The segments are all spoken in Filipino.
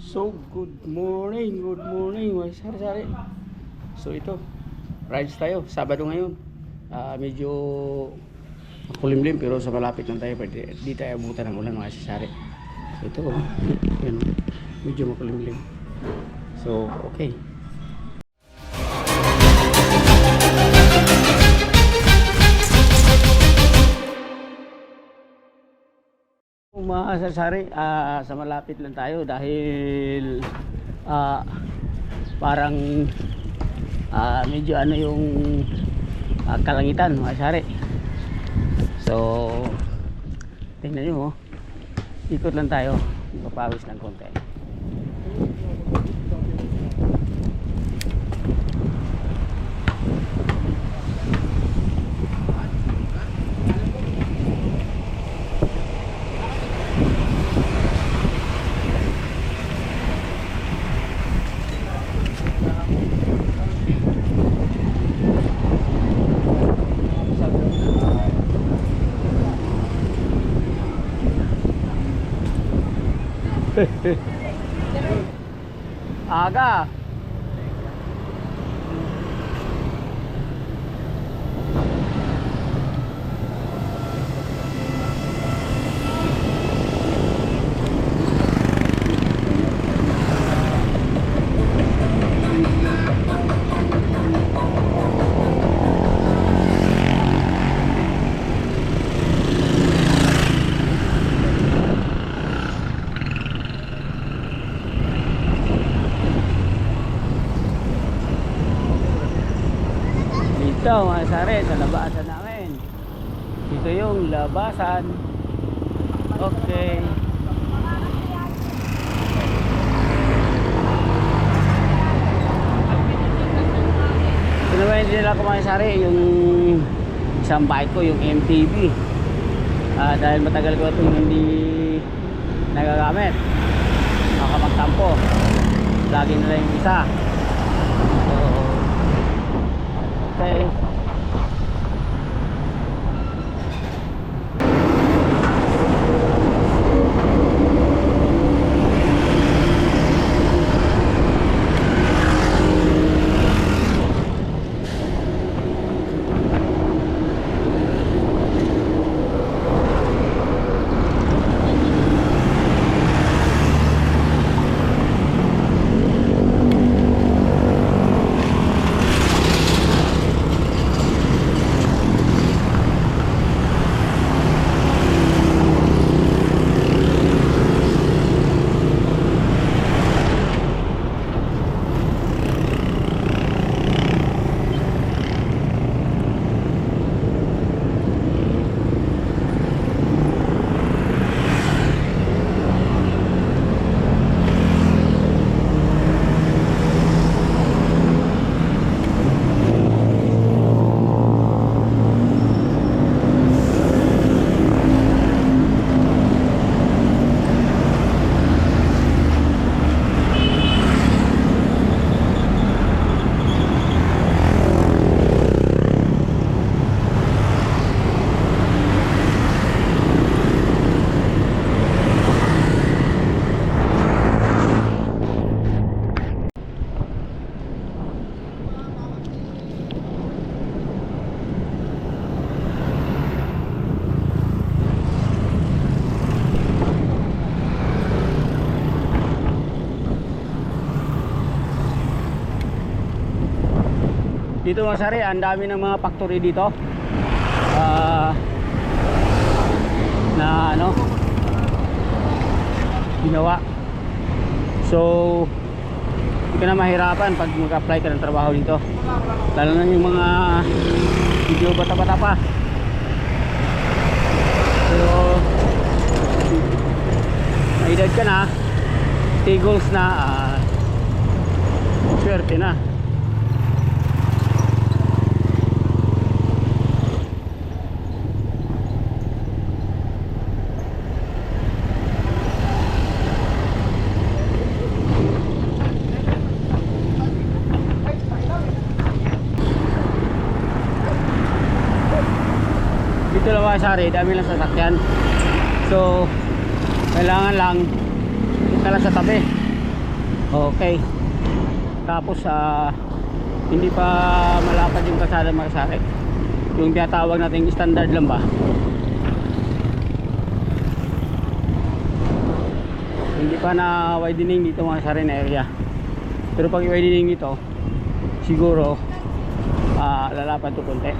So, good morning mga sari-sari. So ito, rides tayo, Sabado ngayon. Medyo kulimlim pero sa malapit lang tayo, pwede di tayo abutan ng ulan mga sari-sari. So ito, yun, medyo makulimlim. So, okay. Mga sari-sari, sa malapit lang tayo dahil parang medyo ano yung kalangitan mga sari. So tingnan nyo, ikot lang tayo, papawis ng konti. Aga. Ito mga sari, sa labasan namin. Ito yung labasan. Okay. Ito naman hindi nila ko mga sari, yung isang bike ko, yung MTB. Dahil matagal ko itong hindi nagagamit, makamagtampo. Lagi nila yung isa. So, okay. Dito mga sari, ang dami ng mga factory dito na ano ginawa. So hindi ka na mahirapan pag mag-apply ka ng trabaho dito, lalo na yung mga medyo bata-bata pa. Pero may edad ka na, tigos na, swerte na. Dito lang mga sari, dami lang sasakyan. So kailangan lang ka lang sa tabi Okay. Tapos hindi pa malapad yung kalsada mga kasari. Yung tinatawag nating standard lang ba, hindi pa na widening dito mga kasari na area. Pero pag widening dito siguro lalapad to konti.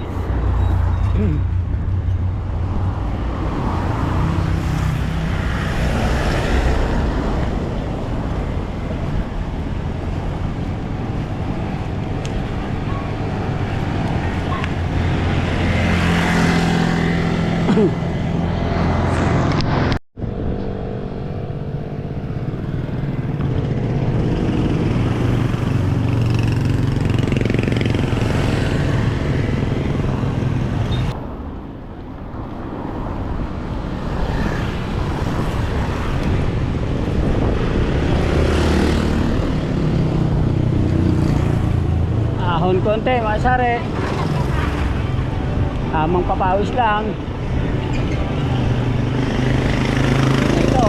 Ahon konti mga sari, tamang papawis lang ito.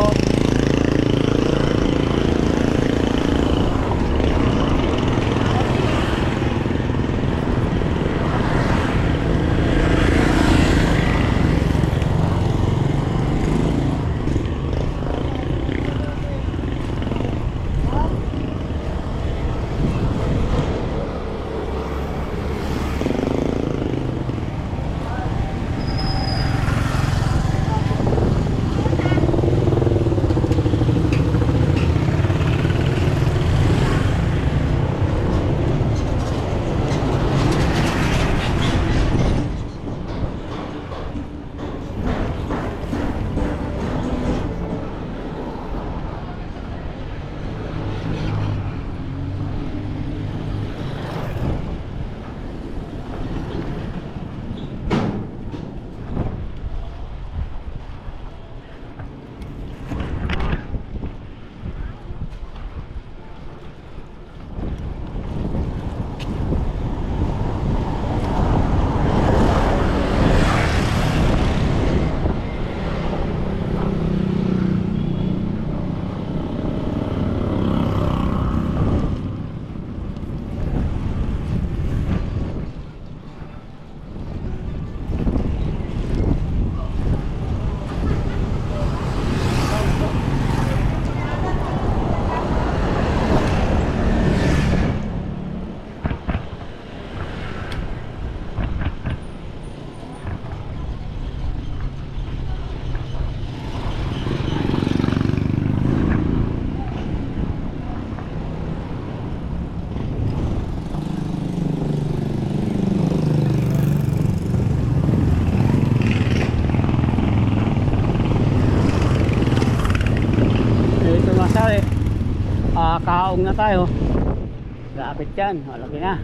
Kahaong na tayo. Lapit yan, malaki na.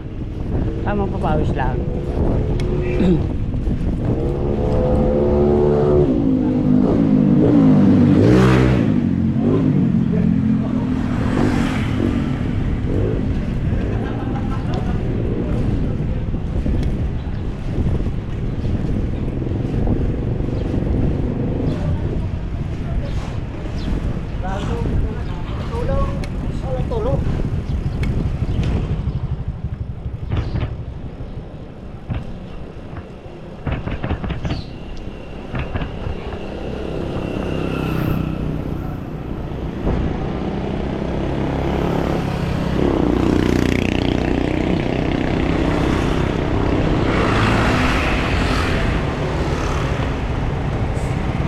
Tamang papawis lang.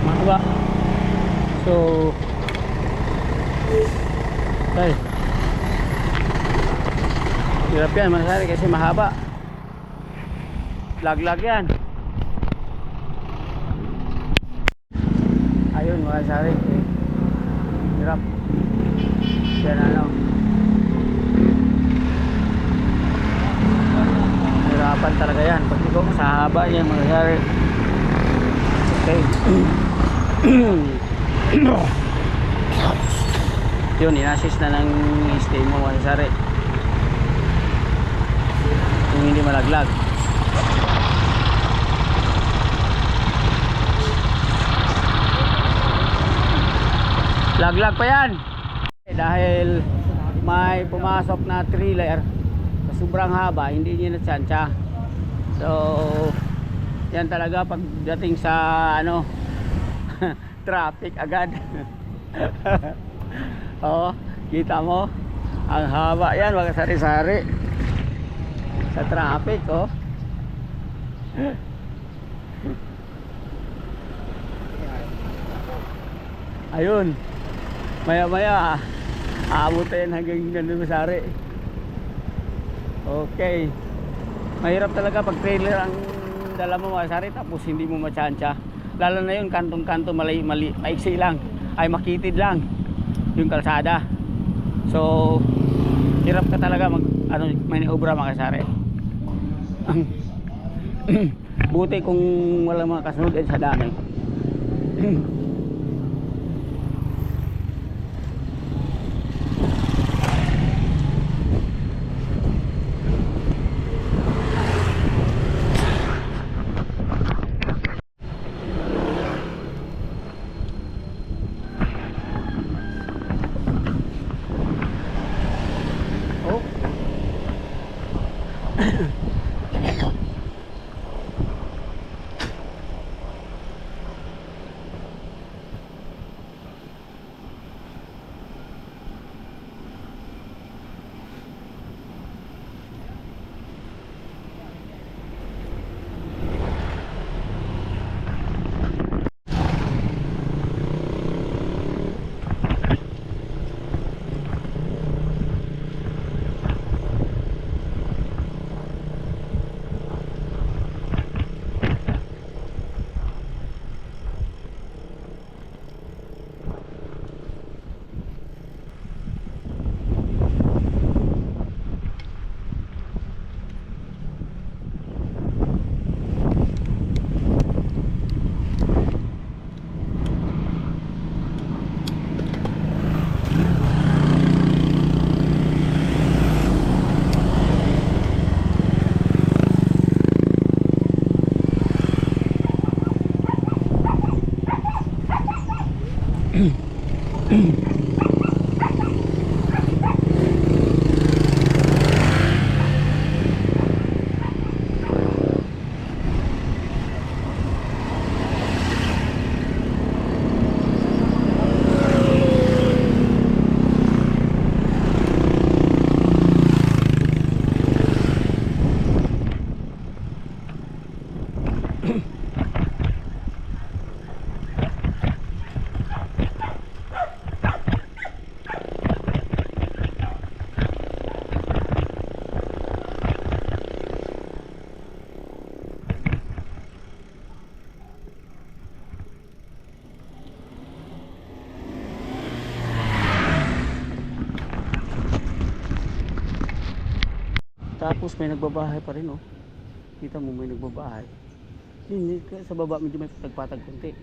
Mahaba. So okay. Hirap yan manasari kasi mahaba. Laglag yan. Ayun mga sari, hirap. Yan ano, hirapan talaga yan pag ikaw sa haba niya mga sari. Okay. Yun, inassist na ng stay mo mga sari kung hindi malaglag. Laglag pa yan dahil may pumasok na trailer sa sobrang haba, hindi niya natsansya. So yan talaga pagdating sa ano traffic agad. Oh, kita mo ang haba yan, mga sari-sari sa traffic. Oh, ayun, maya-maya aabutin hanggang ganun masari. Okay, mahirap talaga pag trailer ang dala mo, mga sari, tapos hindi mo matsansya. Lalo na yun, kantong-kanto, maiksi lang, ay makitid lang yung kalsada. So hirap ka talaga maniobra, mga sari. Buti kung wala mga kasunod sa dami. Tapos may nagbabahay pa rin, oh. Kita mo may nagbabahay. Yun, sa baba medyo may patag-patag konti.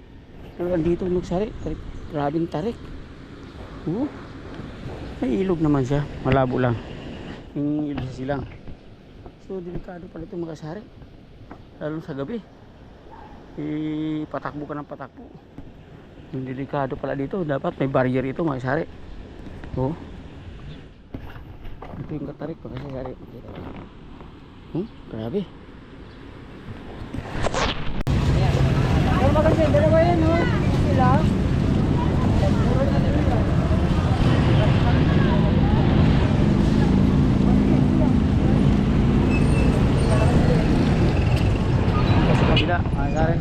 Pero andito magsari, grabing tarik. Oh, may ilog naman siya, malabo lang yung ilog sa silang. So delikado pala itong makasari, lalo sa gabi. Patakbo ka ng patakbo. Yung delikado pala dito, dapat may barrier ito, makasari. Oh, ito yung katarik, makasari. Grabe. Pero maganda, dalawa yan, no? Sila. Sa kabila, makasari.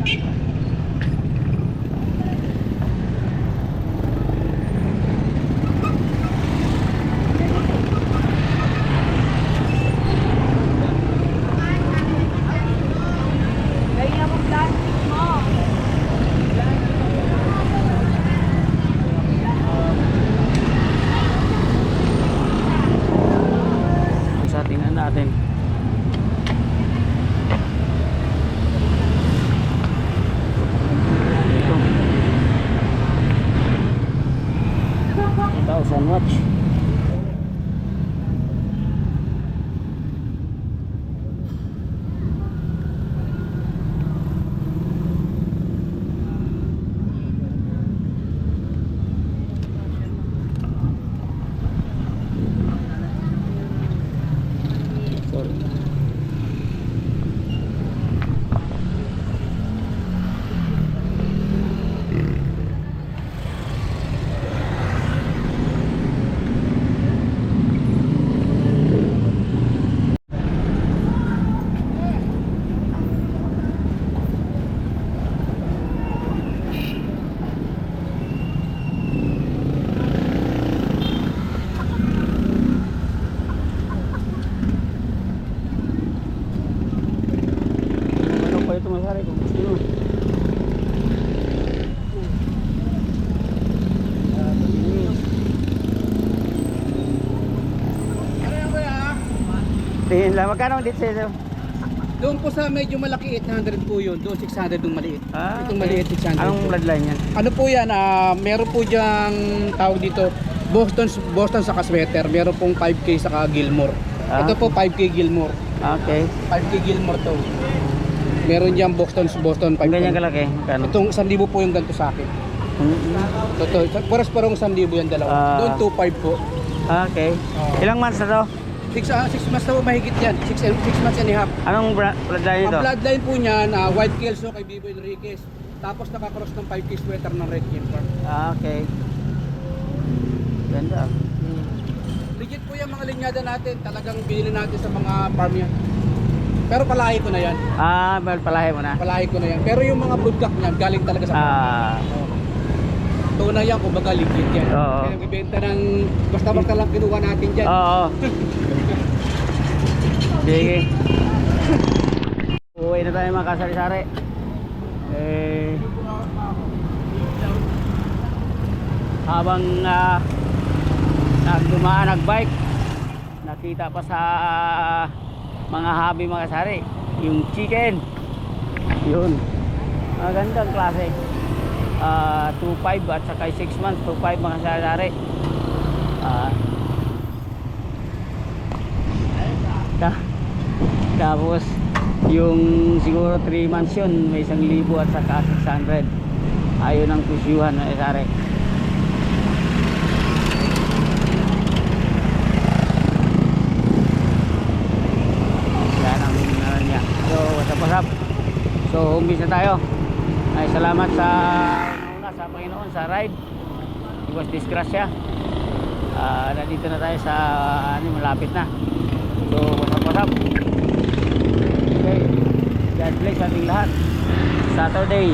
Tingnan natin. Ito 1,000 watts. Tingin lang. Magkano ang dito sa'yo? Doon po sa medyo malaki 800 po yun. Doon 600 yung maliit. Itong okay. maliit 600 Anong po. bloodline yan? Ano po yan? Meron po diyang tawag dito Boston sa sweater. Meron pong 5K sa Gilmore. Ito po 5K Gilmore. Okay. 5K Gilmore to. Meron diyang Boston 5K. Ang ganyan kalaki? Magkano? Itong 1,000 po yung ganito sa akin. Totoo. Parang 1,000 yan dalawa. Doon 2,500 po. Okay. Ilang months na to? 6 months na po mahigit yan. 6 months and a half. Anong bloodline Ang nito? bloodline po niyan, White Kelso kay Bibo Enriquez. Tapos nakakross ng 5K sweater ng Red Kemper. Okay. Ganda. Legit po yung mga linyada natin. Talagang binili natin sa mga farm yan. Pero palahi ko na yan. Palahi mo na. Palahi ko na yan. Pero yung mga broodcock niyan, galing talaga sa farm. Tunay yan, kumbaga legit yan. Oo. Kaya ibenta ng basta-basta lang kinuha natin dyan. Oo. Sige. Uwi na tayo mga kasari-sari. Habang nagbike, nakita pa sa mga hobby mga kasari, yung chicken. Yun. Magandang klase. 2.5 at saka 6 months, 2.5 mga kasari. Tapos yung siguro 3 months yun may 1,000 at saka 600 ayun ang kusyuhan na isari. Yan ang niya. So what's up? So umbis na tayo. Ay salamat sa una sa Panginoon sa ride. Iwas disgrasya. Nandito na tayo sa malapit na. So what's up? Okay. God bless ating lahat. Saturday